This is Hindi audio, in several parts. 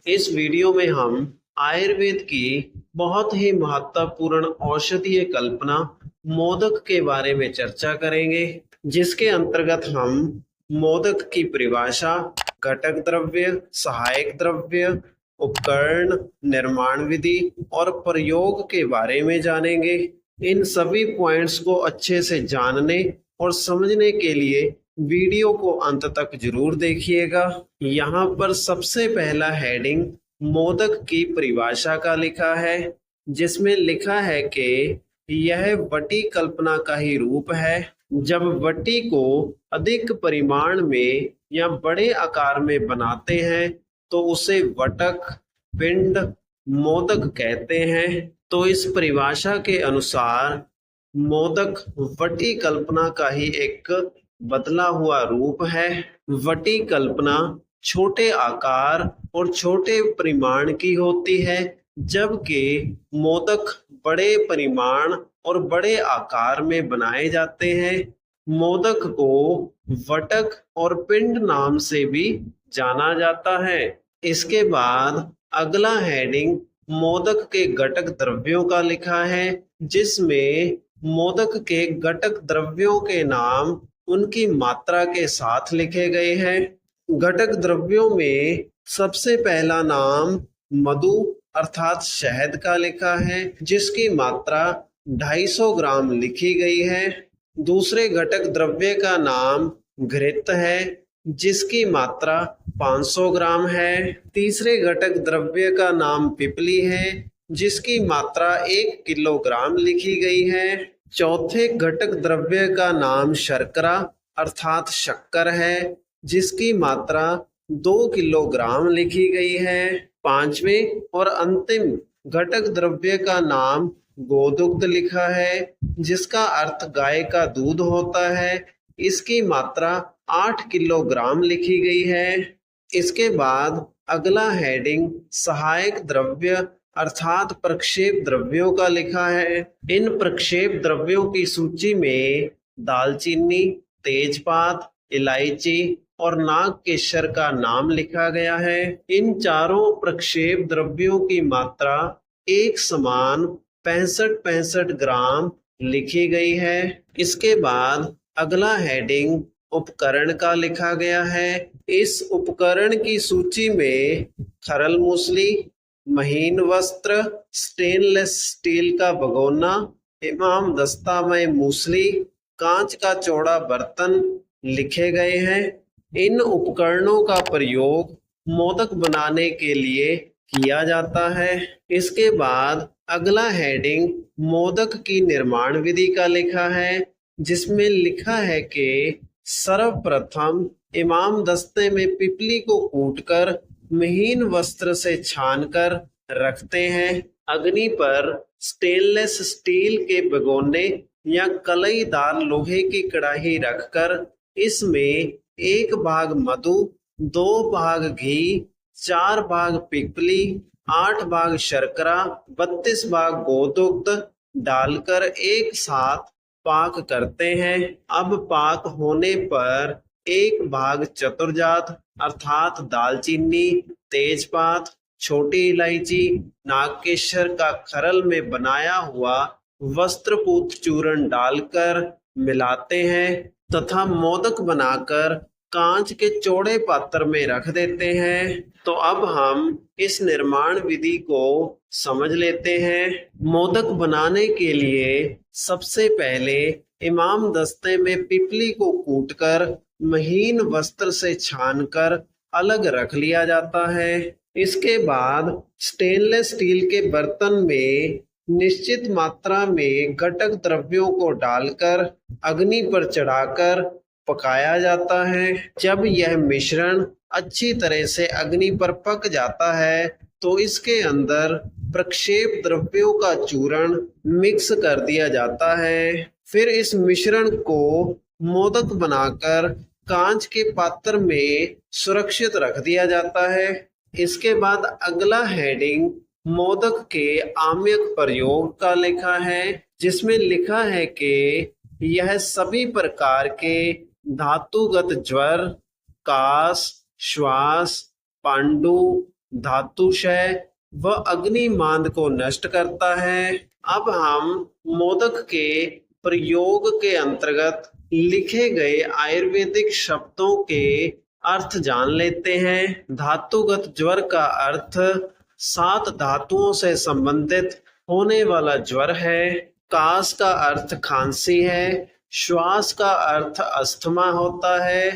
इस वीडियो में हम आयुर्वेद की बहुत ही महत्वपूर्ण औषधीय कल्पना मोदक के बारे में चर्चा करेंगे, जिसके अंतर्गत हम मोदक की परिभाषा, घटक द्रव्य, सहायक द्रव्य, उपकरण, निर्माण विधि और प्रयोग के बारे में जानेंगे। इन सभी पॉइंट्स को अच्छे से जानने और समझने के लिए वीडियो को अंत तक जरूर देखिएगा। यहाँ पर सबसे पहला हेडिंग मोदक की परिभाषा का लिखा है, जिसमें लिखा है कि यह वटी कल्पना का ही रूप है। जब वटी को अधिक परिमाण में या बड़े आकार में बनाते हैं तो उसे वटक, पिंड, मोदक कहते हैं। तो इस परिभाषा के अनुसार मोदक वटी कल्पना का ही एक बदला हुआ रूप है। वटी कल्पना छोटे आकार और छोटे परिमाण की होती है, जबकि मोदक बड़े परिमाण और बड़े आकार में बनाए जाते हैं। मोदक को वटक और पिंड नाम से भी जाना जाता है। इसके बाद अगला हेडिंग मोदक के घटक द्रव्यों का लिखा है, जिसमें मोदक के घटक द्रव्यों के नाम उनकी मात्रा के साथ लिखे गए हैं। घटक द्रव्यों में सबसे पहला नाम मधु अर्थात शहद का लिखा है, जिसकी मात्रा 250 ग्राम लिखी गई है। दूसरे घटक द्रव्य का नाम घृत है, जिसकी मात्रा 500 ग्राम है। तीसरे घटक द्रव्य का नाम पिपली है, जिसकी मात्रा 1 किलोग्राम लिखी गई है। चौथे घटक द्रव्य का नाम शर्करा अर्थात शक्कर है, जिसकी मात्रा 2 किलोग्राम लिखी गई है। पांचवें और अंतिम घटक द्रव्य का नाम गोदुग्ध लिखा है, जिसका अर्थ गाय का दूध होता है। इसकी मात्रा 8 किलोग्राम लिखी गई है। इसके बाद अगला हेडिंग सहायक द्रव्य अर्थात प्रक्षेप द्रव्यों का लिखा है। इन प्रक्षेप द्रव्यों की सूची में दालचीनी, तेजपात, इलायची और नागकेशर का नाम लिखा गया है। इन चारों प्रक्षेप द्रव्यों की मात्रा एक समान 65 ग्राम लिखी गई है। इसके बाद अगला हेडिंग उपकरण का लिखा गया है। इस उपकरण की सूची में खरल मूसली, महीन वस्त्र, स्टेनलेस स्टील का भगोना, इमाम दस्तामय मूसली, कांच का चौड़ा बर्तन लिखे गए हैं। इन उपकरणों का प्रयोग मोदक बनाने के लिए किया जाता है। इसके बाद अगला हेडिंग मोदक की निर्माण विधि का लिखा है, जिसमें लिखा है कि सर्वप्रथम इमाम दस्ते में पिपली को कूटकर महीन वस्त्र से छानकर रखते हैं। अग्नि पर स्टेनलेस स्टील के भगोने या कलईदार लोहे की कढ़ाई रखकर इसमें 1 भाग मधु, 2 भाग घी, 4 भाग पिपली, 8 भाग शर्करा, 32 भाग गोदुग्ध डालकर एक साथ पाक करते हैं। अब पाक होने पर 1 भाग चतुर्जात अर्थात दालचीनी, तेजपात, छोटी इलायची, नागकेशर का खरल में बनाया हुआ वस्त्रपूत चूर्ण डालकर मिलाते हैं तथा मोदक बनाकर कांच के चौड़े पात्र में रख देते हैं। तो अब हम इस निर्माण विधि को समझ लेते हैं। मोदक बनाने के लिए सबसे पहले इमाम दस्ते में पिपली को कूटकर महीन वस्त्र से छानकर अलग रख लिया जाता है। इसके बाद स्टेनलेस स्टील के बर्तन में निश्चित मात्रा में घटक द्रव्यों को डालकर अग्नि पर चढ़ाकर पकाया जाता है। जब यह मिश्रण अच्छी तरह से अग्नि पर पक जाता है तो इसके अंदर प्रक्षेप द्रव्यों का चूर्ण मिक्स कर दिया जाता है। फिर इस मिश्रण को मोदक बनाकर कांच के पात्र में सुरक्षित रख दिया जाता है। इसके बाद अगला हेडिंग मोदक के आम्यक प्रयोग का लिखा है, जिसमें लिखा है कि यह सभी प्रकार के धातुगत ज्वर, कास, श्वास, पांडु, धातु क्षय व अग्नि मांद को नष्ट करता है। अब हम मोदक के प्रयोग के अंतर्गत लिखे गए आयुर्वेदिक शब्दों के अर्थ जान लेते हैं। धातुगत ज्वर का अर्थ 7 धातुओं से संबंधित होने वाला ज्वर है। कास का अर्थ खांसी है। श्वास का अर्थ अस्थमा होता है।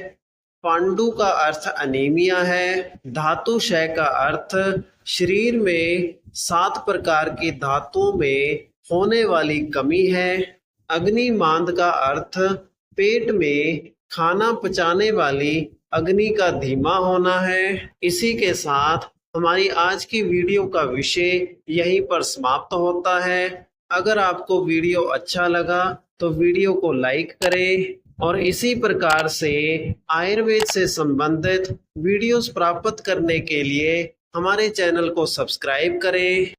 पांडु का अर्थ अनीमिया है। धातु क्षय का अर्थ शरीर में 7 प्रकार की धातुओं में होने वाली कमी है। अग्नि मांद का अर्थ पेट में खाना पचाने वाली अग्नि का धीमा होना है। इसी के साथ हमारी आज की वीडियो का विषय यहीं पर समाप्त होता है। अगर आपको वीडियो अच्छा लगा तो वीडियो को लाइक करें और इसी प्रकार से आयुर्वेद से संबंधित वीडियोस प्राप्त करने के लिए हमारे चैनल को सब्सक्राइब करें।